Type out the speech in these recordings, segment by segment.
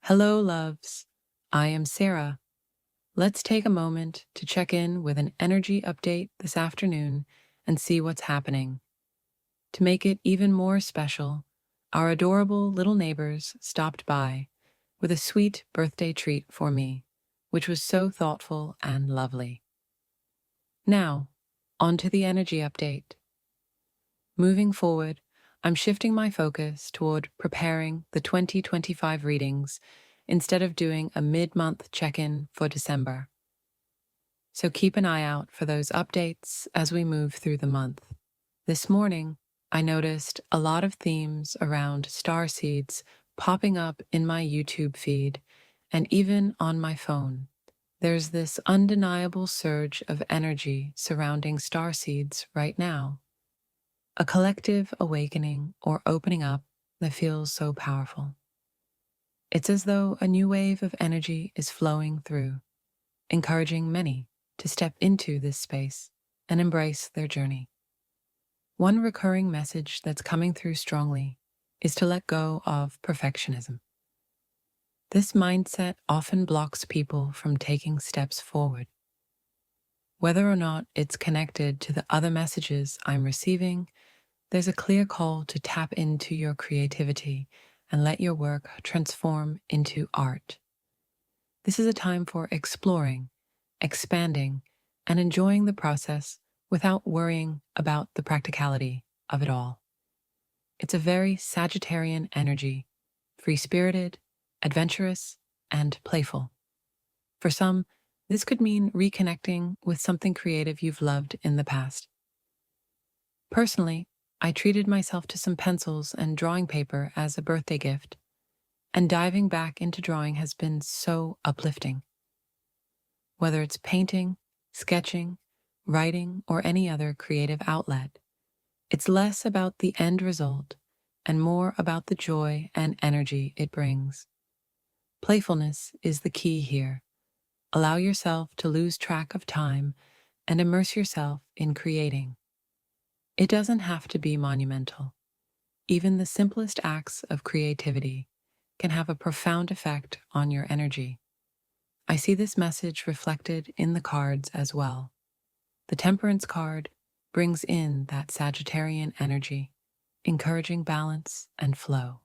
Hello, loves. I am Sarah. Let's take a moment to check in with an energy update this afternoon and see what's happening. To make it even more special, our adorable little neighbors stopped by with a sweet birthday treat for me, which was so thoughtful and lovely. Now, on to the energy update. Moving forward, I'm shifting my focus toward preparing the 2025 readings instead of doing a mid-month check-in for December. So keep an eye out for those updates as we move through the month. This morning, I noticed a lot of themes around star seeds popping up in my YouTube feed and even on my phone. There's this undeniable surge of energy surrounding star seeds right now. A collective awakening or opening up that feels so powerful. It's as though a new wave of energy is flowing through, encouraging many to step into this space and embrace their journey. One recurring message that's coming through strongly is to let go of perfectionism. This mindset often blocks people from taking steps forward. Whether or not it's connected to the other messages I'm receiving, there's a clear call to tap into your creativity and let your work transform into art. This is a time for exploring, expanding, and enjoying the process without worrying about the practicality of it all. It's a very Sagittarian energy, free-spirited, adventurous, and playful. For some, this could mean reconnecting with something creative you've loved in the past. Personally, I treated myself to some pencils and drawing paper as a birthday gift, and diving back into drawing has been so uplifting. Whether it's painting, sketching, writing, or any other creative outlet, it's less about the end result and more about the joy and energy it brings. Playfulness is the key here. Allow yourself to lose track of time and immerse yourself in creating. It doesn't have to be monumental. Even the simplest acts of creativity can have a profound effect on your energy. I see this message reflected in the cards as well. The Temperance card brings in that Sagittarian energy, encouraging balance and flow.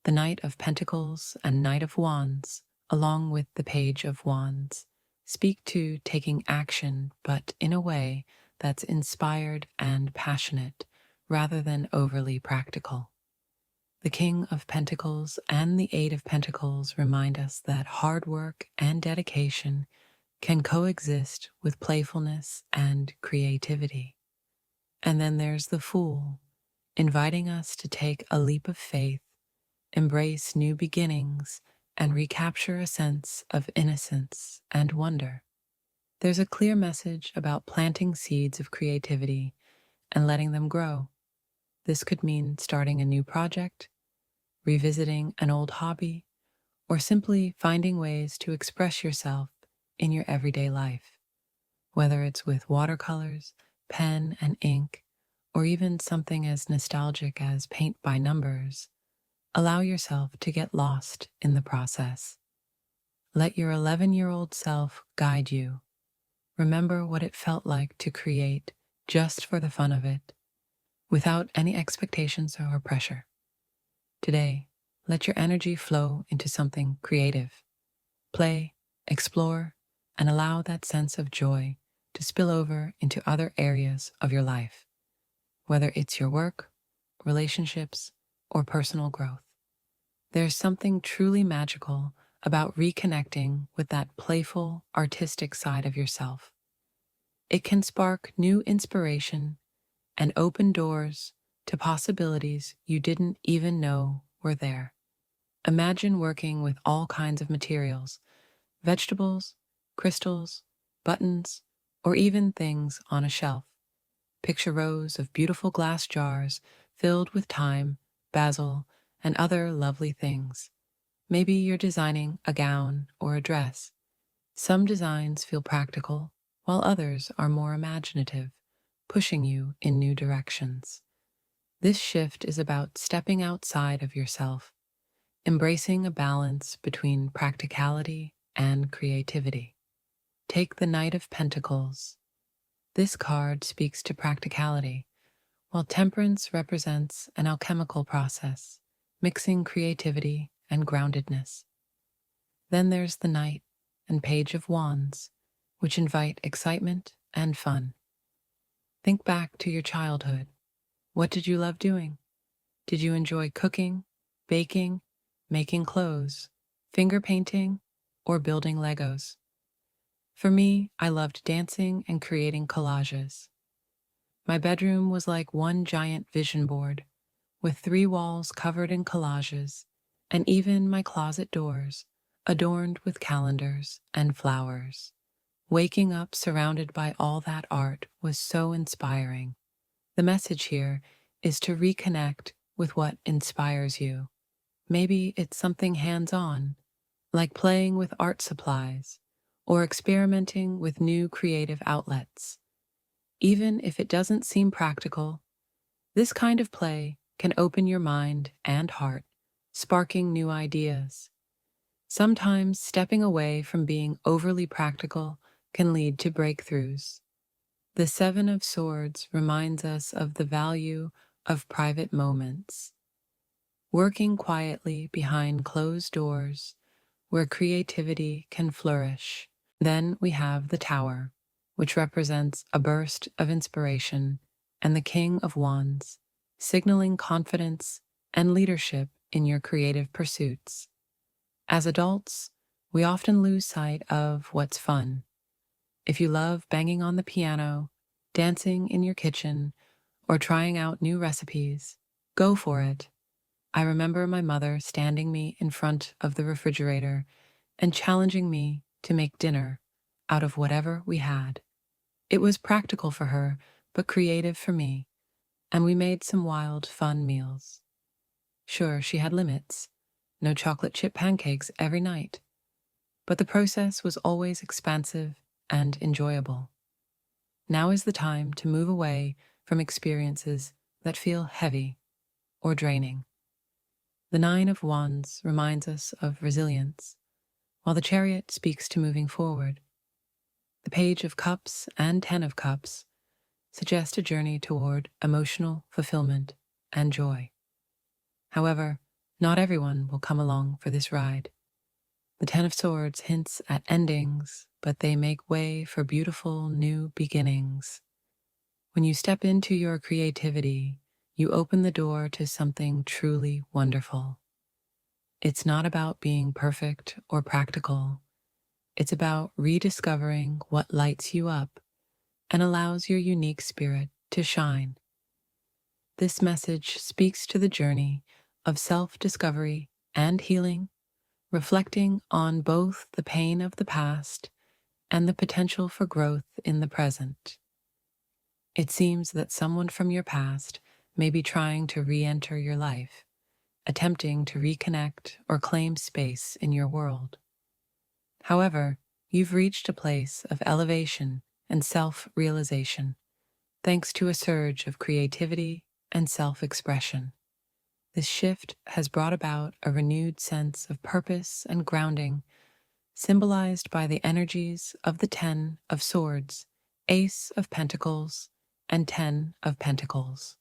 The Knight of Pentacles and Knight of Wands, along with the Page of Wands, speak to taking action, but in a way that's inspired and passionate, rather than overly practical. The King of Pentacles and the Eight of Pentacles remind us that hard work and dedication can coexist with playfulness and creativity. And then there's the Fool, inviting us to take a leap of faith, embrace new beginnings, and recapture a sense of innocence and wonder. There's a clear message about planting seeds of creativity and letting them grow. This could mean starting a new project, revisiting an old hobby, or simply finding ways to express yourself in your everyday life. Whether it's with watercolors, pen and ink, or even something as nostalgic as paint by numbers, allow yourself to get lost in the process. Let your 11-year-old self guide you. Remember what it felt like to create just for the fun of it, without any expectations or pressure. Today, let your energy flow into something creative. Play, explore, and allow that sense of joy to spill over into other areas of your life, whether it's your work, relationships, or personal growth. There's something truly magical about reconnecting with that playful, artistic side of yourself. It can spark new inspiration and open doors to possibilities you didn't even know were there. Imagine working with all kinds of materials, vegetables, crystals, buttons, or even things on a shelf. Picture rows of beautiful glass jars filled with thyme, basil, and other lovely things. Maybe you're designing a gown or a dress. Some designs feel practical, while others are more imaginative, pushing you in new directions. This shift is about stepping outside of yourself, embracing a balance between practicality and creativity. Take the Knight of Pentacles. This card speaks to practicality, while Temperance represents an alchemical process, mixing creativity and groundedness. Then there's the Knight and Page of Wands, which invite excitement and fun. Think back to your childhood. What did you love doing? Did you enjoy cooking, baking, making clothes, finger painting, or building Legos? For me, I loved dancing and creating collages. My bedroom was like one giant vision board, with 3 walls covered in collages, and even my closet doors adorned with calendars and flowers. Waking up surrounded by all that art was so inspiring. The message here is to reconnect with what inspires you. Maybe it's something hands-on, like playing with art supplies or experimenting with new creative outlets. Even if it doesn't seem practical, this kind of play can open your mind and heart, sparking new ideas. Sometimes stepping away from being overly practical can lead to breakthroughs. The Seven of Swords reminds us of the value of private moments, working quietly behind closed doors where creativity can flourish. Then we have the Tower, which represents a burst of inspiration, and the King of Wands, signaling confidence and leadership in your creative pursuits. As adults, we often lose sight of what's fun. If you love banging on the piano, dancing in your kitchen, or trying out new recipes, go for it. I remember my mother standing me in front of the refrigerator and challenging me to make dinner out of whatever we had. It was practical for her, but creative for me, and we made some wild, fun meals. Sure, she had limits. No chocolate chip pancakes every night. But the process was always expansive and enjoyable. Now is the time to move away from experiences that feel heavy or draining. The Nine of Wands reminds us of resilience, while the Chariot speaks to moving forward. The Page of Cups and Ten of Cups suggest a journey toward emotional fulfillment and joy. However, not everyone will come along for this ride. The Ten of Swords hints at endings, but they make way for beautiful new beginnings. When you step into your creativity, you open the door to something truly wonderful. It's not about being perfect or practical. It's about rediscovering what lights you up and allows your unique spirit to shine. This message speaks to the journey of self-discovery and healing, reflecting on both the pain of the past and the potential for growth in the present. It seems that someone from your past may be trying to re-enter your life, attempting to reconnect or claim space in your world. However, you've reached a place of elevation and self-realization, thanks to a surge of creativity and self-expression. This shift has brought about a renewed sense of purpose and grounding, symbolized by the energies of the Ten of Swords, Ace of Pentacles, and Ten of Pentacles.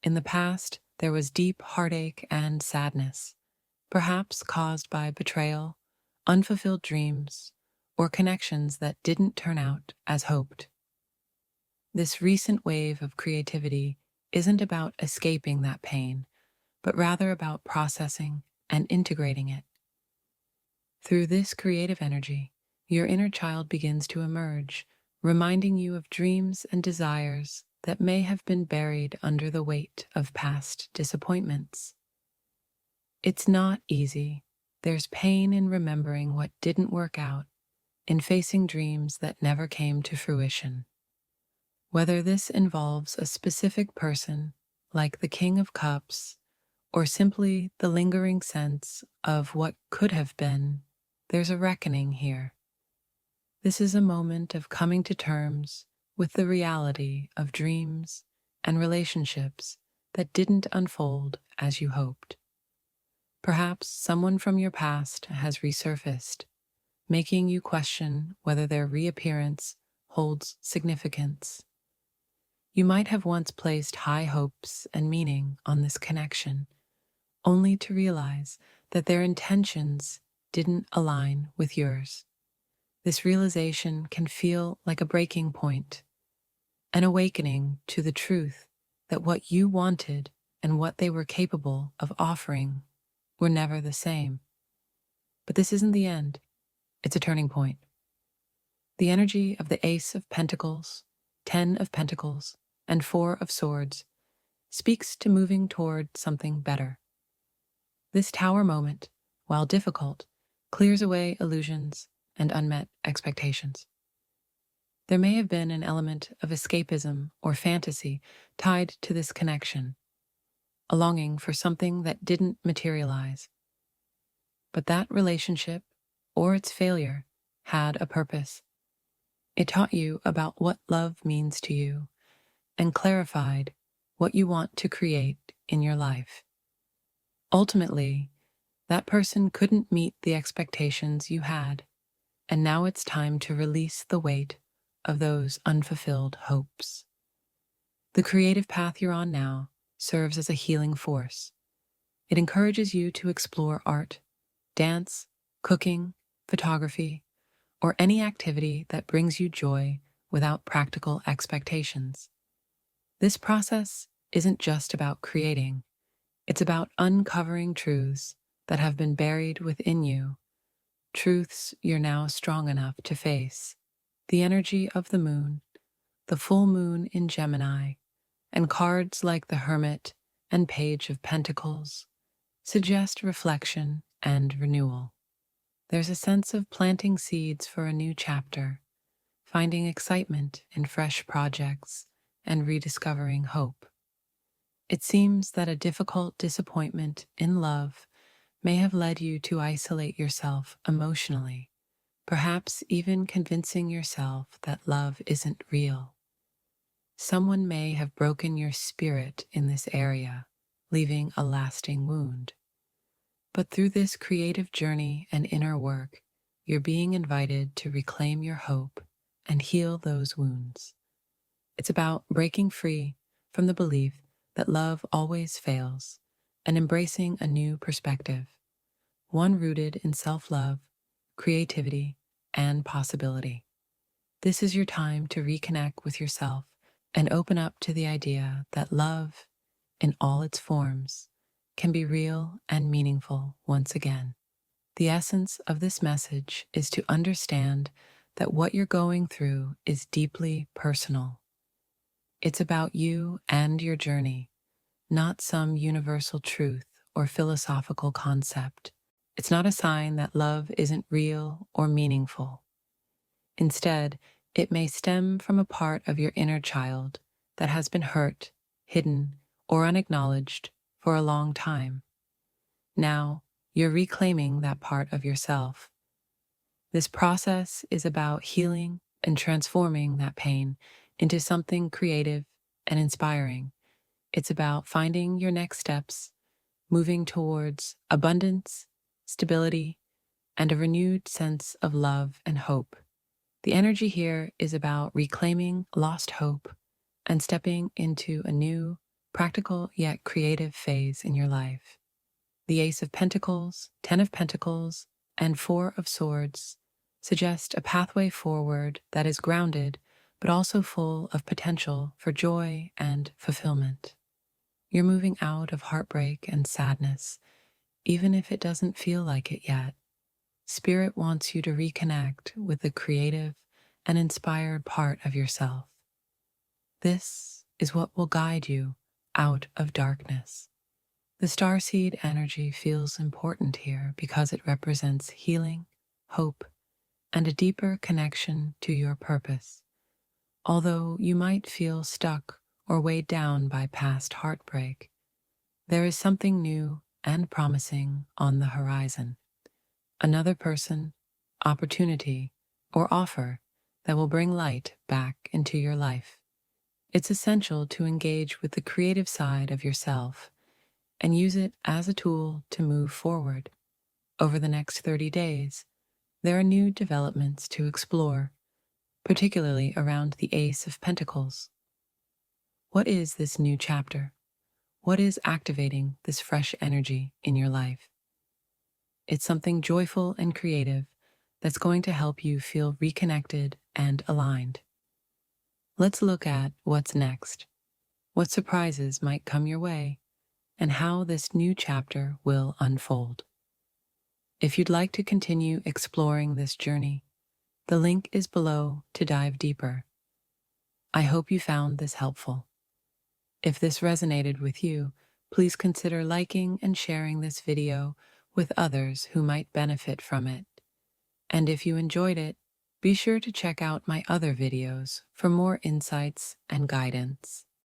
In the past, there was deep heartache and sadness, perhaps caused by betrayal, unfulfilled dreams, or connections that didn't turn out as hoped. This recent wave of creativity isn't about escaping that pain, but rather about processing and integrating it. Through this creative energy, your inner child begins to emerge, reminding you of dreams and desires that may have been buried under the weight of past disappointments. It's not easy. There's pain in remembering what didn't work out, in facing dreams that never came to fruition. Whether this involves a specific person, like the King of Cups, or simply the lingering sense of what could have been, there's a reckoning here. This is a moment of coming to terms with the reality of dreams and relationships that didn't unfold as you hoped. Perhaps someone from your past has resurfaced, making you question whether their reappearance holds significance. You might have once placed high hopes and meaning on this connection, only to realize that their intentions didn't align with yours. This realization can feel like a breaking point, an awakening to the truth that what you wanted and what they were capable of offering were never the same. But this isn't the end, it's a turning point. The energy of the Ace of Pentacles, Ten of Pentacles, and Four of Swords speaks to moving toward something better. This tower moment, while difficult, clears away illusions and unmet expectations. There may have been an element of escapism or fantasy tied to this connection, a longing for something that didn't materialize. But that relationship, or its failure, had a purpose. It taught you about what love means to you and clarified what you want to create in your life. Ultimately, that person couldn't meet the expectations you had, and now it's time to release the weight of those unfulfilled hopes. The creative path you're on now serves as a healing force. It encourages you to explore art, dance, cooking, photography, or any activity that brings you joy without practical expectations. This process isn't just about creating, it's about uncovering truths that have been buried within you, truths you're now strong enough to face. The energy of the moon, the full moon in Gemini, and cards like the Hermit and Page of Pentacles suggest reflection and renewal. There's a sense of planting seeds for a new chapter, finding excitement in fresh projects, and rediscovering hope. It seems that a difficult disappointment in love may have led you to isolate yourself emotionally, perhaps even convincing yourself that love isn't real. Someone may have broken your spirit in this area, leaving a lasting wound. But through this creative journey and inner work, you're being invited to reclaim your hope and heal those wounds. It's about breaking free from the belief that love always fails and embracing a new perspective, one rooted in self-love, creativity, and possibility. This is your time to reconnect with yourself and open up to the idea that love, in all its forms, can be real and meaningful once again. The essence of this message is to understand that what you're going through is deeply personal. It's about you and your journey, not some universal truth or philosophical concept. It's not a sign that love isn't real or meaningful. Instead, it may stem from a part of your inner child that has been hurt, hidden, or unacknowledged for a long time. Now, you're reclaiming that part of yourself. This process is about healing and transforming that pain into something creative and inspiring. It's about finding your next steps, moving towards abundance, stability, and a renewed sense of love and hope. The energy here is about reclaiming lost hope and stepping into a new, practical yet creative phase in your life. The Ace of Pentacles, Ten of Pentacles, and Four of Swords suggest a pathway forward that is grounded but also full of potential for joy and fulfillment. You're moving out of heartbreak and sadness, even if it doesn't feel like it yet. Spirit wants you to reconnect with the creative and inspired part of yourself. This is what will guide you out of darkness. The starseed energy feels important here because it represents healing, hope, and a deeper connection to your purpose. Although you might feel stuck or weighed down by past heartbreak, there is something new and promising on the horizon. Another person, opportunity, or offer that will bring light back into your life. It's essential to engage with the creative side of yourself and use it as a tool to move forward. Over the next 30 days, there are new developments to explore, particularly around the Ace of Pentacles. What is this new chapter? What is activating this fresh energy in your life? It's something joyful and creative that's going to help you feel reconnected and aligned. Let's look at what's next, what surprises might come your way, and how this new chapter will unfold. If you'd like to continue exploring this journey, the link is below to dive deeper. I hope you found this helpful. If this resonated with you, please consider liking and sharing this video with others who might benefit from it. And if you enjoyed it, be sure to check out my other videos for more insights and guidance.